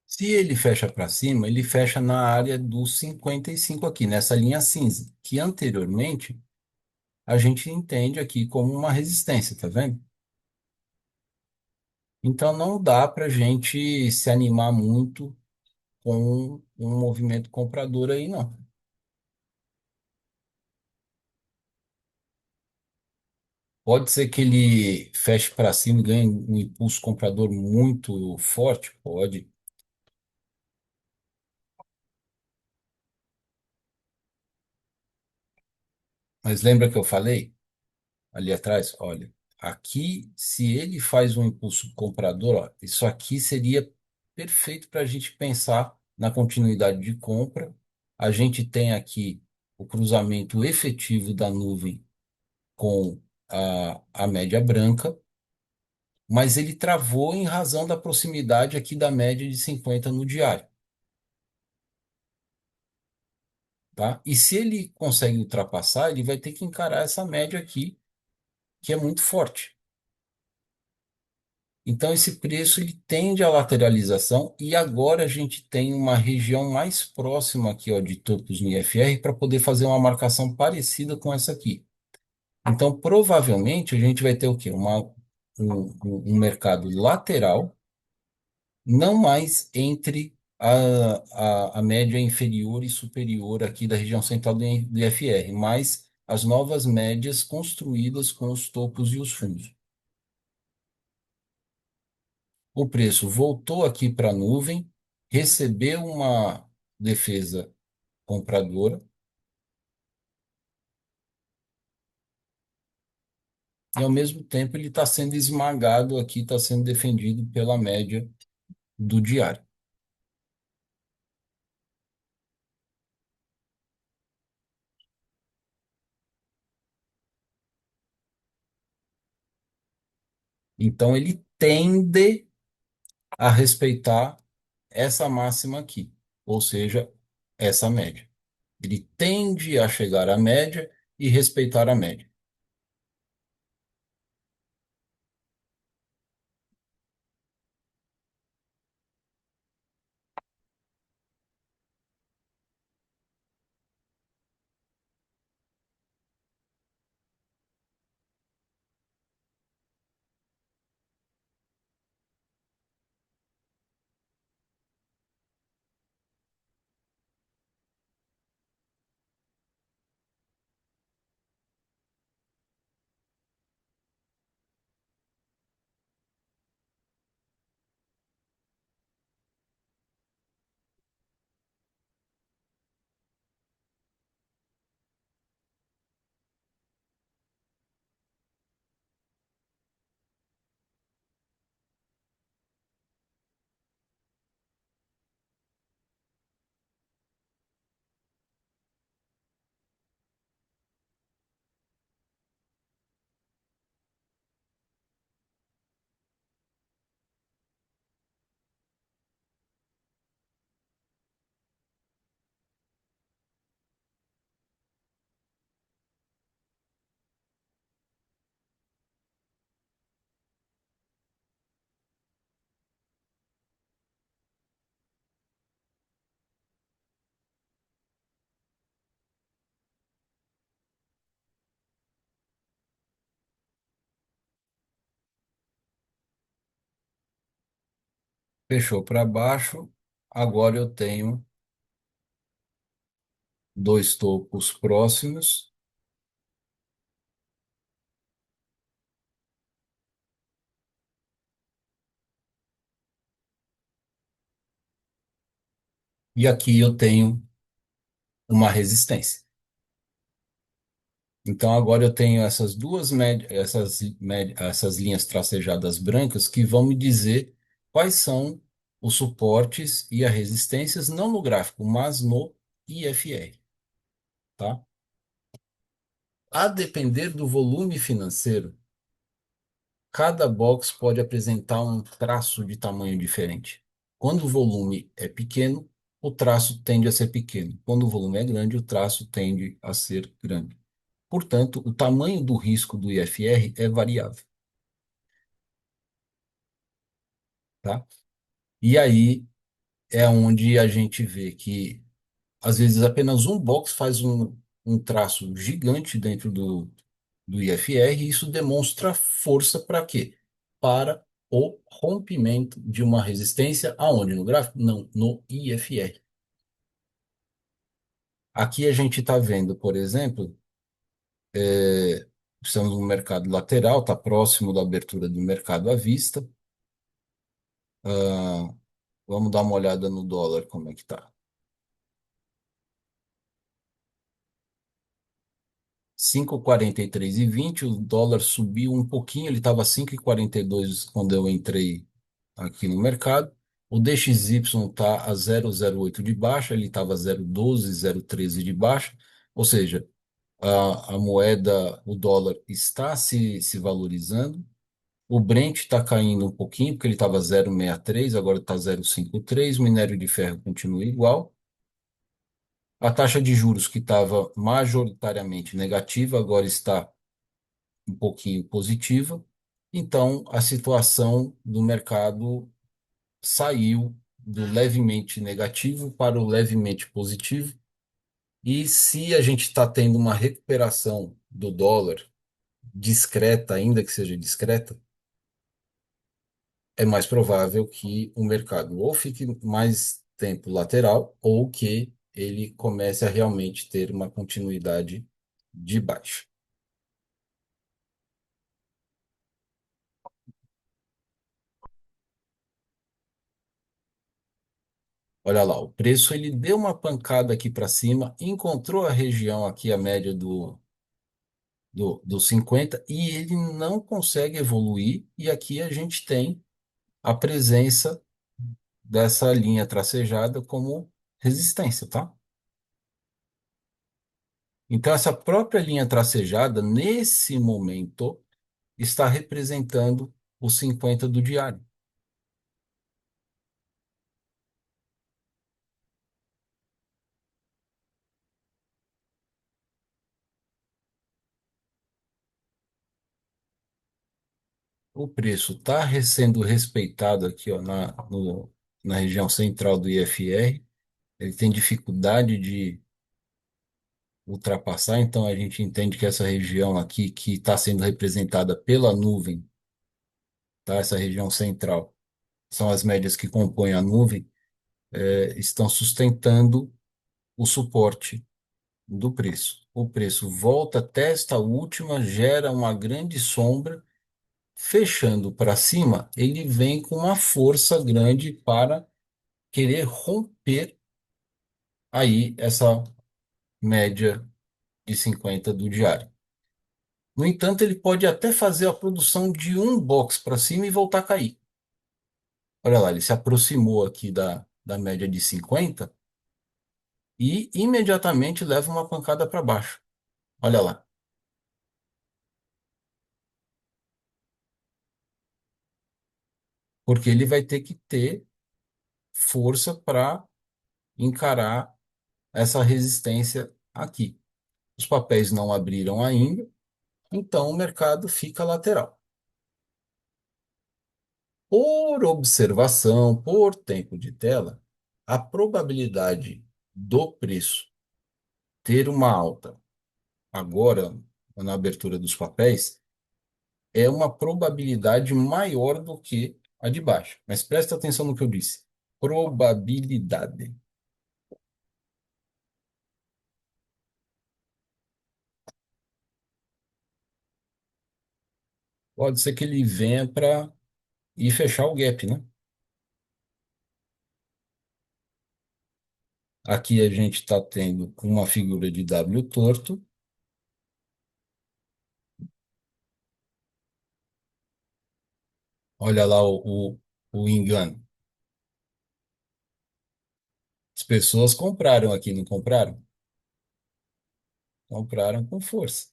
Se ele fecha para cima, ele fecha na área dos 55 aqui, nessa linha cinza, que anteriormente a gente entende aqui como uma resistência, tá vendo? Então não dá para a gente se animar muito com um movimento comprador aí, não. Pode ser que ele feche para cima e ganhe um impulso comprador muito forte? Pode. Mas lembra que eu falei ali atrás? Olha, aqui, se ele faz um impulso comprador, ó, isso aqui seria perfeito para a gente pensar na continuidade de compra. A gente tem aqui o cruzamento efetivo da nuvem com a média branca, mas ele travou em razão da proximidade aqui da média de 50 no diário, tá? E se ele consegue ultrapassar, ele vai ter que encarar essa média aqui, que é muito forte. Então, esse preço ele tende à lateralização e agora a gente tem uma região mais próxima aqui, ó, de topos no IFR para poder fazer uma marcação parecida com essa aqui. Então, provavelmente a gente vai ter o quê? Um mercado lateral, não mais entre a média inferior e superior aqui da região central do IFR, mas as novas médias construídas com os topos e os fundos. O preço voltou aqui para a nuvem, recebeu uma defesa compradora e, ao mesmo tempo, ele está sendo esmagado aqui, está sendo defendido pela média do diário. Então, ele tende a respeitar essa máxima aqui, ou seja, essa média. Ele tende a chegar à média e respeitar a média. Fechou para baixo. Agora eu tenho dois topos próximos. E aqui eu tenho uma resistência. Então agora eu tenho essas duas essas linhas tracejadas brancas que vão me dizer quais são os suportes e as resistências, não no gráfico, mas no IFR, tá? A depender do volume financeiro, cada box pode apresentar um traço de tamanho diferente. Quando o volume é pequeno, o traço tende a ser pequeno. Quando o volume é grande, o traço tende a ser grande. Portanto, o tamanho do risco do IFR é variável, tá? E aí é onde a gente vê que, às vezes, apenas um box faz um traço gigante dentro do IFR, e isso demonstra força para quê? Para o rompimento de uma resistência, aonde? No gráfico? Não, no IFR. Aqui a gente está vendo, por exemplo, estamos no mercado lateral, está próximo da abertura do mercado à vista. Ah, vamos dar uma olhada no dólar, como é que está. 5,43 e 20. O dólar subiu um pouquinho, ele estava 5,42 quando eu entrei aqui no mercado. O DXY está a 0,08 de baixa, ele estava 0,12, 0,13 de baixa, ou seja, a moeda, o dólar está se valorizando. O Brent está caindo um pouquinho, porque ele estava 0,63, agora está 0,53. O minério de ferro continua igual. A taxa de juros, que estava majoritariamente negativa, agora está um pouquinho positiva. Então, a situação do mercado saiu do levemente negativo para o levemente positivo. E se a gente está tendo uma recuperação do dólar discreta, ainda que seja discreta, é mais provável que o mercado ou fique mais tempo lateral ou que ele comece a realmente ter uma continuidade de baixa. Olha lá, o preço ele deu uma pancada aqui para cima, encontrou a região aqui, a média do 50, e ele não consegue evoluir. E aqui a gente tem a presença dessa linha tracejada como resistência, tá? Então, essa própria linha tracejada, nesse momento, está representando os 50 do diário. O preço está sendo respeitado aqui, ó, na região central do IFR. Ele tem dificuldade de ultrapassar, então a gente entende que essa região aqui, que está sendo representada pela nuvem, tá? Essa região central, são as médias que compõem a nuvem, estão sustentando o suporte do preço. O preço volta, testa a última, gera uma grande sombra, fechando para cima, ele vem com uma força grande para querer romper aí essa média de 50 do diário. No entanto, ele pode até fazer a produção de um box para cima e voltar a cair. Olha lá, ele se aproximou aqui da média de 50 e imediatamente leva uma pancada para baixo. Olha lá, porque ele vai ter que ter força para encarar essa resistência aqui. Os papéis não abriram ainda, então o mercado fica lateral. Por observação, por tempo de tela, a probabilidade do preço ter uma alta agora, na abertura dos papéis, é uma probabilidade maior do que a de baixo. Mas presta atenção no que eu disse. Probabilidade. Pode ser que ele venha para ir fechar o gap, né? Aqui a gente está tendo uma figura de W torto. Olha lá o engano. As pessoas compraram aqui, não compraram? Compraram com força.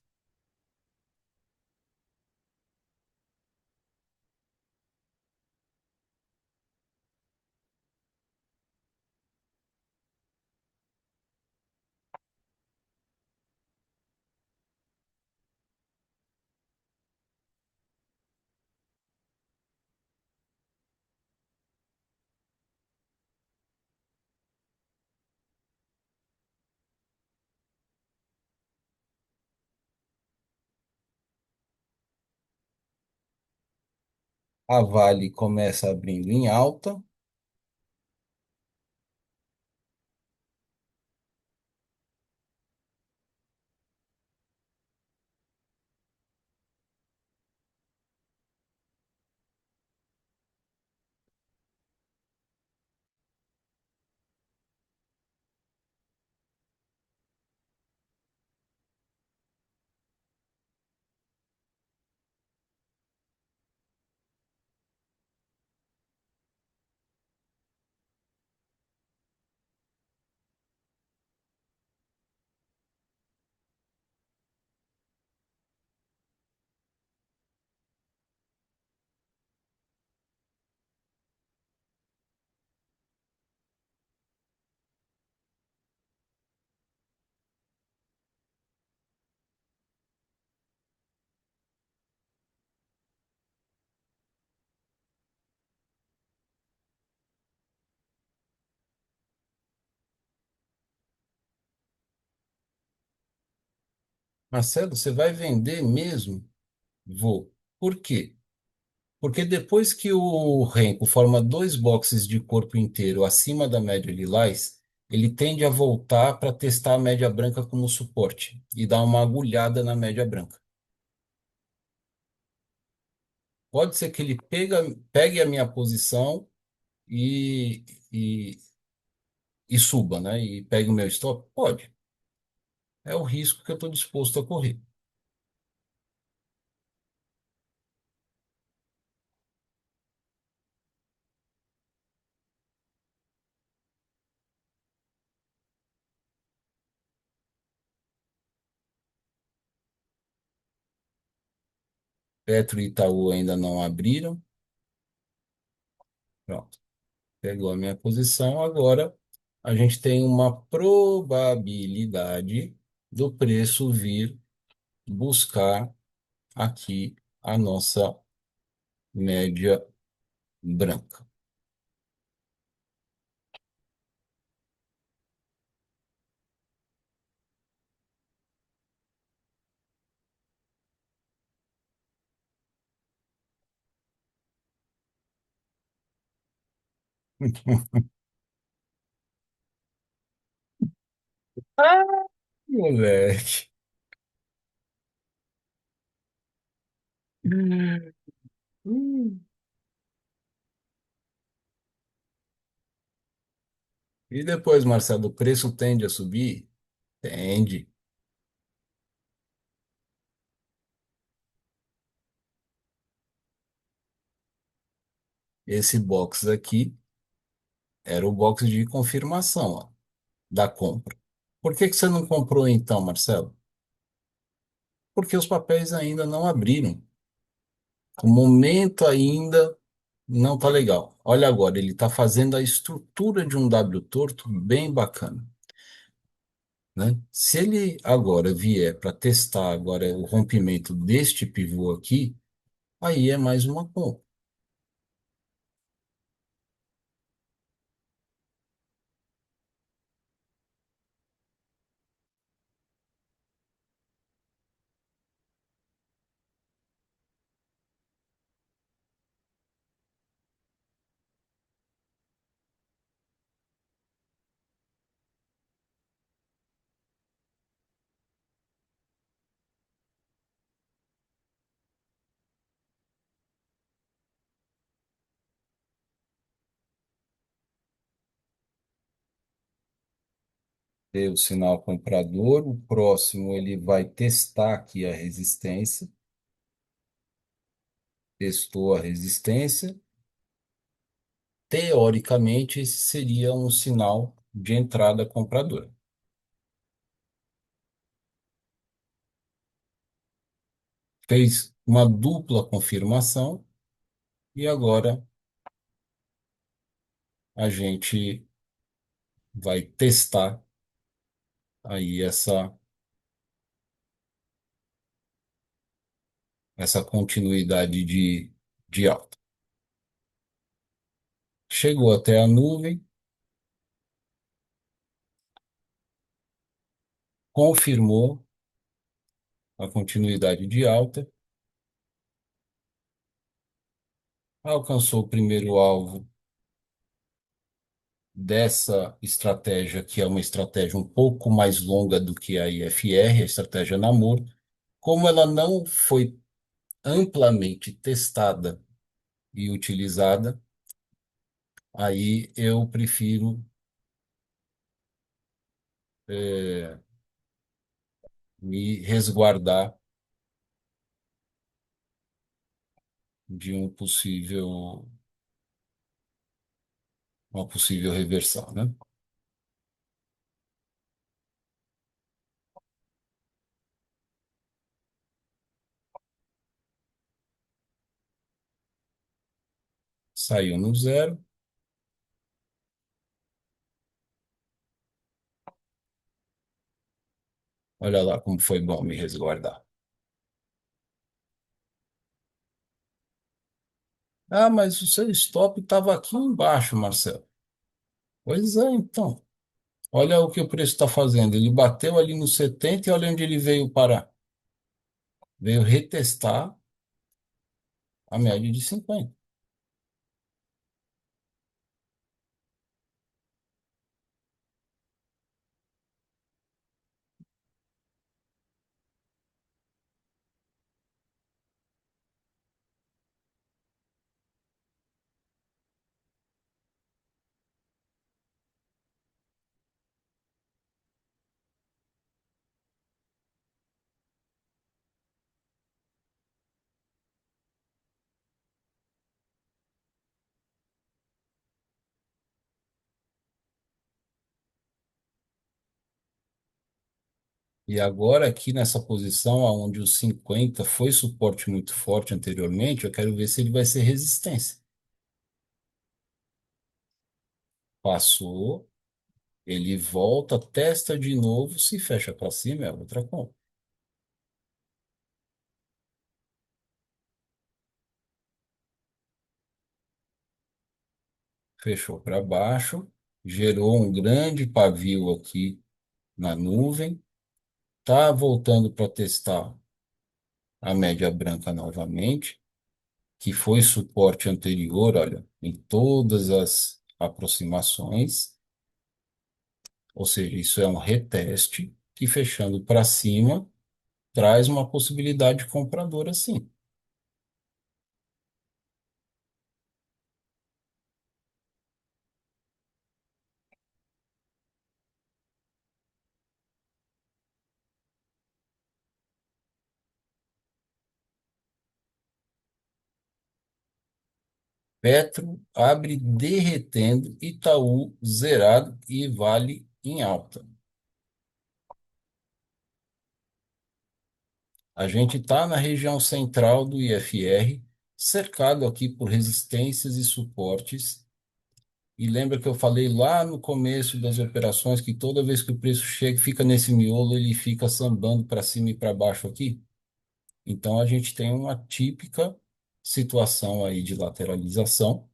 A Vale começa abrindo em alta. Marcelo, você vai vender mesmo? Vou. Por quê? Porque depois que o renco forma dois boxes de corpo inteiro acima da média lilás, ele tende a voltar para testar a média branca como suporte e dar uma agulhada na média branca. Pode ser que ele pegue a minha posição e, e, e suba, né? E pegue o meu stop? Pode. É o risco que eu estou disposto a correr. Petro e Itaú ainda não abriram. Pronto. Pegou a minha posição. Agora a gente tem uma probabilidade do preço vir buscar aqui a nossa média branca. Ah, moleque. Hum. E depois, Marcelo, o preço tende a subir? Tende. Esse box aqui era o box de confirmação, ó, da compra. Por que que você não comprou então, Marcelo? Porque os papéis ainda não abriram. O momento ainda não tá legal. Olha agora, ele está fazendo a estrutura de um W torto bem bacana, né? Se ele agora vier para testar agora o rompimento deste pivô aqui, aí é mais uma compra. Deu o sinal comprador, o próximo ele vai testar aqui a resistência, testou a resistência. Teoricamente, esse seria um sinal de entrada compradora. Fez uma dupla confirmação e agora a gente vai testar aí essa continuidade de alta. Chegou até a nuvem, confirmou a continuidade de alta, alcançou o primeiro alvo dessa estratégia, que é uma estratégia um pouco mais longa do que a IFR, a estratégia Namor. Como ela não foi amplamente testada e utilizada, aí eu prefiro me resguardar de uma possível reversão, né? Saiu no zero, olha lá como foi bom me resguardar. Ah, mas o seu stop estava aqui embaixo, Marcelo. Pois é, então. Olha o que o preço está fazendo. Ele bateu ali no 70 e olha onde ele veio parar. veio retestar a média de 50. E agora aqui nessa posição, onde o 50 foi suporte muito forte anteriormente, eu quero ver se ele vai ser resistência. Passou, ele volta, testa de novo, se fecha para cima, é outra conta. Fechou para baixo, gerou um grande pavio aqui na nuvem, tá voltando para testar a média branca novamente, que foi suporte anterior, olha, em todas as aproximações, ou seja, isso é um reteste que fechando para cima traz uma possibilidade compradora sim. Petro abre derretendo, Itaú zerado e Vale em alta. A gente está na região central do IFR, cercado aqui por resistências e suportes. E lembra que eu falei lá no começo das operações que toda vez que o preço chega, fica nesse miolo, ele fica sambando para cima e para baixo aqui? Então a gente tem uma típica situação aí de lateralização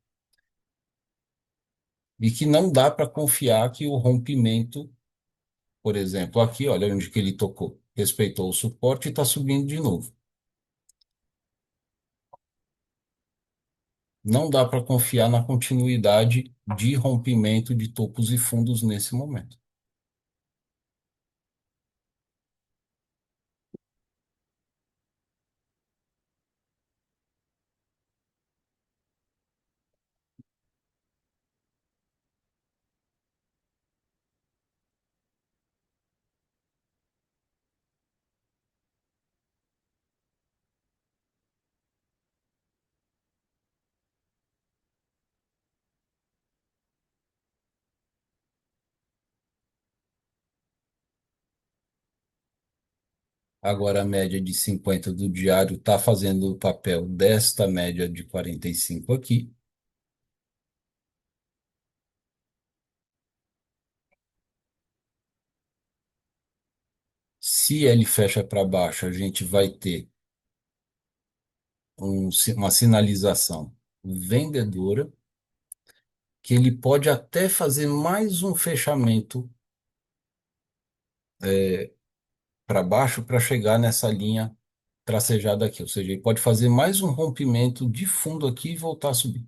e que não dá para confiar que o rompimento, por exemplo, aqui, olha onde que ele tocou, respeitou o suporte e está subindo de novo. Não dá para confiar na continuidade de rompimento de topos e fundos nesse momento. Agora a média de 50 do diário está fazendo o papel desta média de 45 aqui. Se ele fecha para baixo, a gente vai ter uma sinalização vendedora, que ele pode até fazer mais um fechamento para baixo para chegar nessa linha tracejada aqui. Ou seja, ele pode fazer mais um rompimento de fundo aqui e voltar a subir.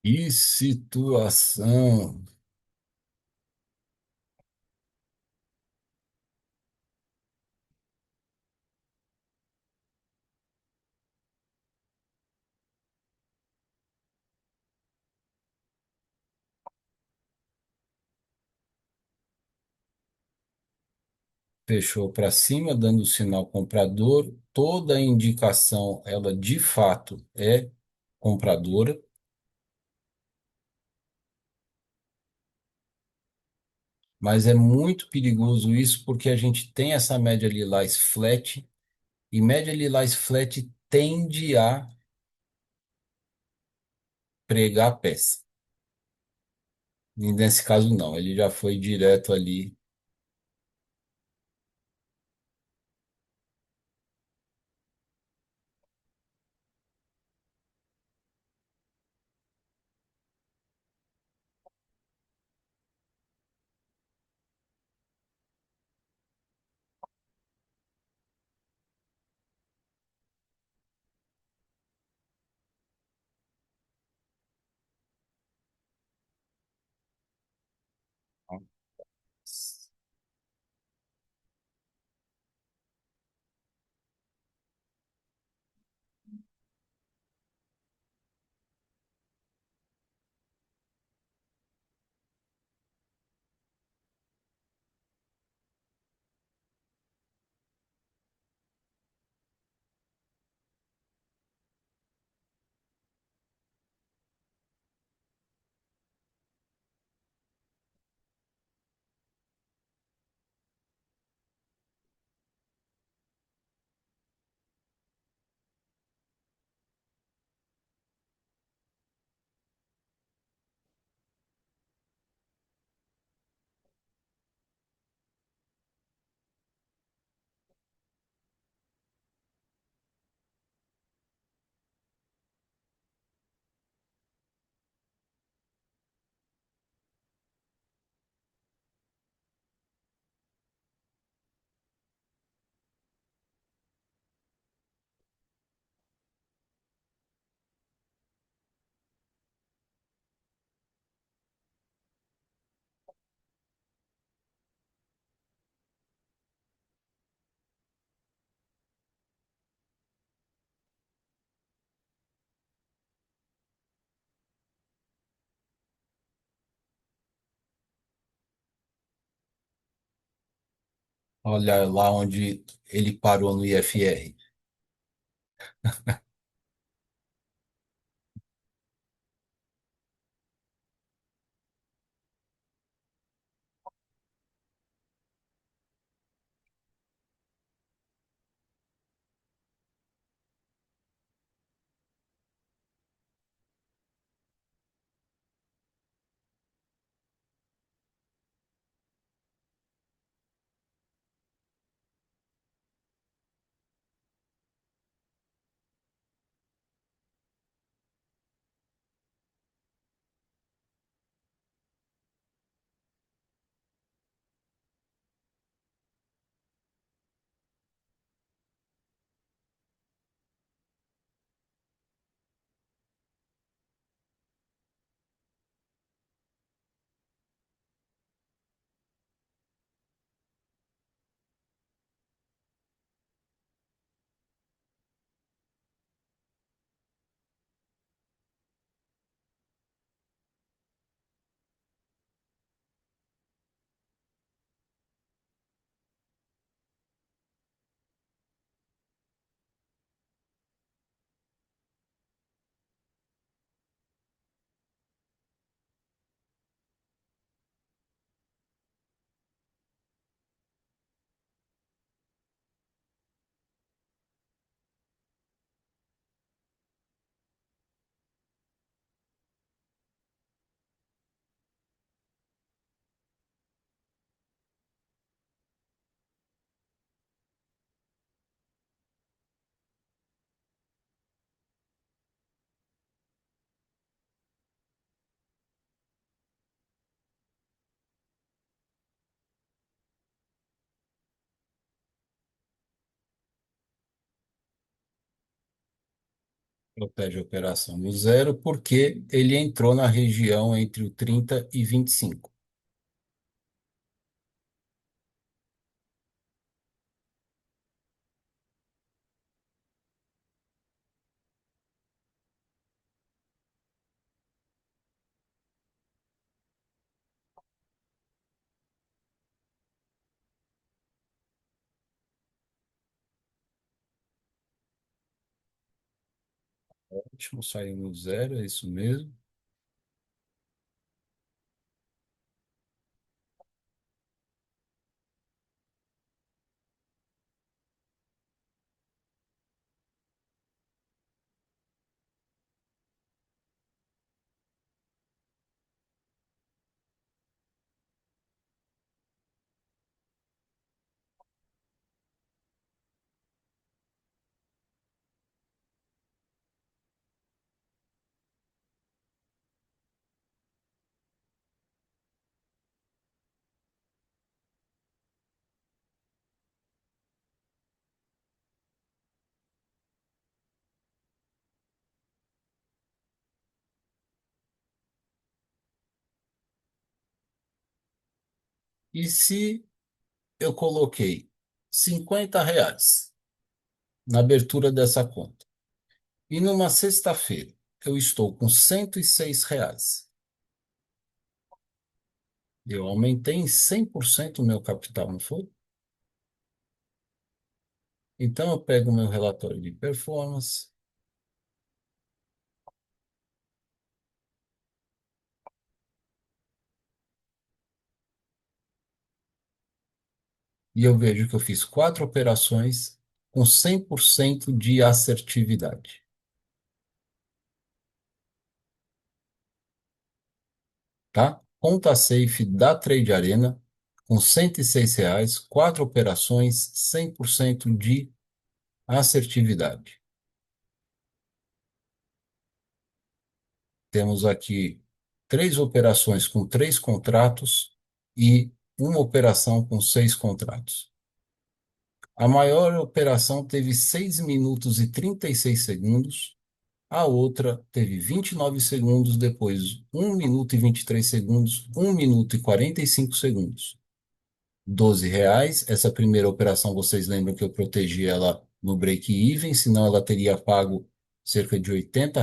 Que situação. Fechou para cima, dando o sinal comprador. Toda a indicação, ela de fato é compradora, mas é muito perigoso isso porque a gente tem essa média lilás flat e média lilás flat tende a pregar a peça. E nesse caso não, ele já foi direto ali. Olha lá onde ele parou no IFR. Protege a operação no zero porque ele entrou na região entre o 30 e 25. Ótimo, saiu no zero, é isso mesmo. E se eu coloquei R$ 50 na abertura dessa conta e numa sexta-feira eu estou com R$ 106, eu aumentei em 100% o meu capital, não foi? Então eu pego o meu relatório de performance e eu vejo que eu fiz quatro operações com 100% de assertividade, tá? Conta safe da Trade Arena com R$ 106, quatro operações, 100% de assertividade. Temos aqui três operações com três contratos e uma operação com seis contratos. A maior operação teve 6 minutos e 36 segundos, a outra teve 29 segundos, depois 1 minuto e 23 segundos, 1 minuto e 45 segundos. R$ 12. Essa primeira operação, vocês lembram que eu protegi ela no break-even, senão ela teria pago cerca de R$ 80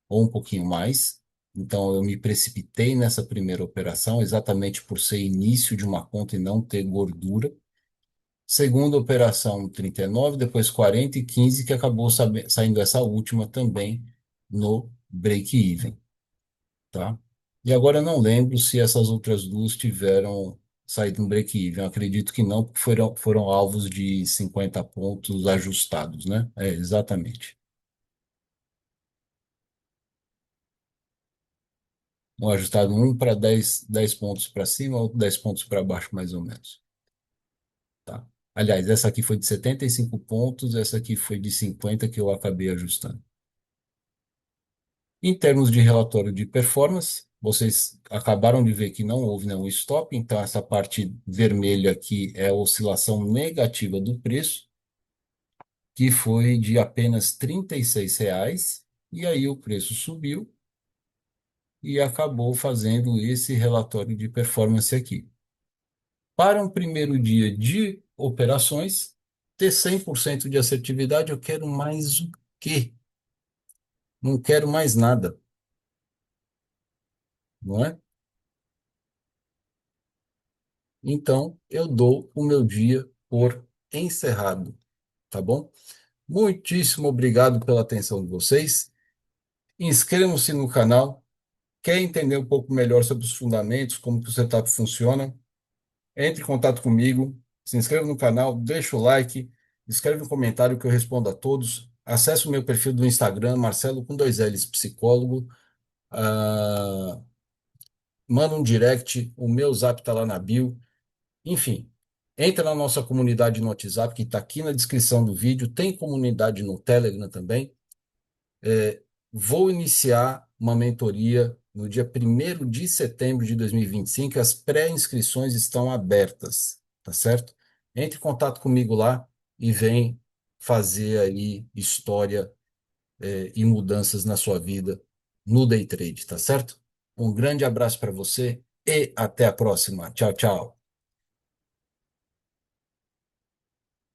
ou um pouquinho mais. Então, eu me precipitei nessa primeira operação, exatamente por ser início de uma conta e não ter gordura. Segunda operação, 39, depois 40 e 15, que acabou saindo essa última também no break-even, tá? E agora eu não lembro se essas outras duas tiveram saído no break-even. Eu acredito que não, porque foram alvos de 50 pontos ajustados, né? É, exatamente. Um ajustado um para 10 pontos para cima, outro 10 pontos para baixo, mais ou menos. Tá? Aliás, essa aqui foi de 75 pontos, essa aqui foi de 50 que eu acabei ajustando. Em termos de relatório de performance, vocês acabaram de ver que não houve nenhum stop, então essa parte vermelha aqui é a oscilação negativa do preço, que foi de apenas R$ 36, e aí o preço subiu e acabou fazendo esse relatório de performance aqui. Para um primeiro dia de operações, ter 100% de assertividade, eu quero mais o quê? Não quero mais nada, não é? Então, eu dou o meu dia por encerrado, tá bom? Muitíssimo obrigado pela atenção de vocês. Inscrevam-se no canal. Quer entender um pouco melhor sobre os fundamentos, como que o setup funciona? Entre em contato comigo, se inscreva no canal, deixa o like, escreve um comentário que eu respondo a todos. Acesse o meu perfil do Instagram, Marcelo com dois L's, psicólogo. Ah, manda um direct, o meu zap está lá na bio. Enfim, entra na nossa comunidade no WhatsApp, que está aqui na descrição do vídeo. Tem comunidade no Telegram também. Vou iniciar uma mentoria no dia 1º de setembro de 2025. As pré-inscrições estão abertas, tá certo? Entre em contato comigo lá e vem fazer aí história e mudanças na sua vida no day trade, tá certo? Um grande abraço para você e até a próxima. Tchau, tchau.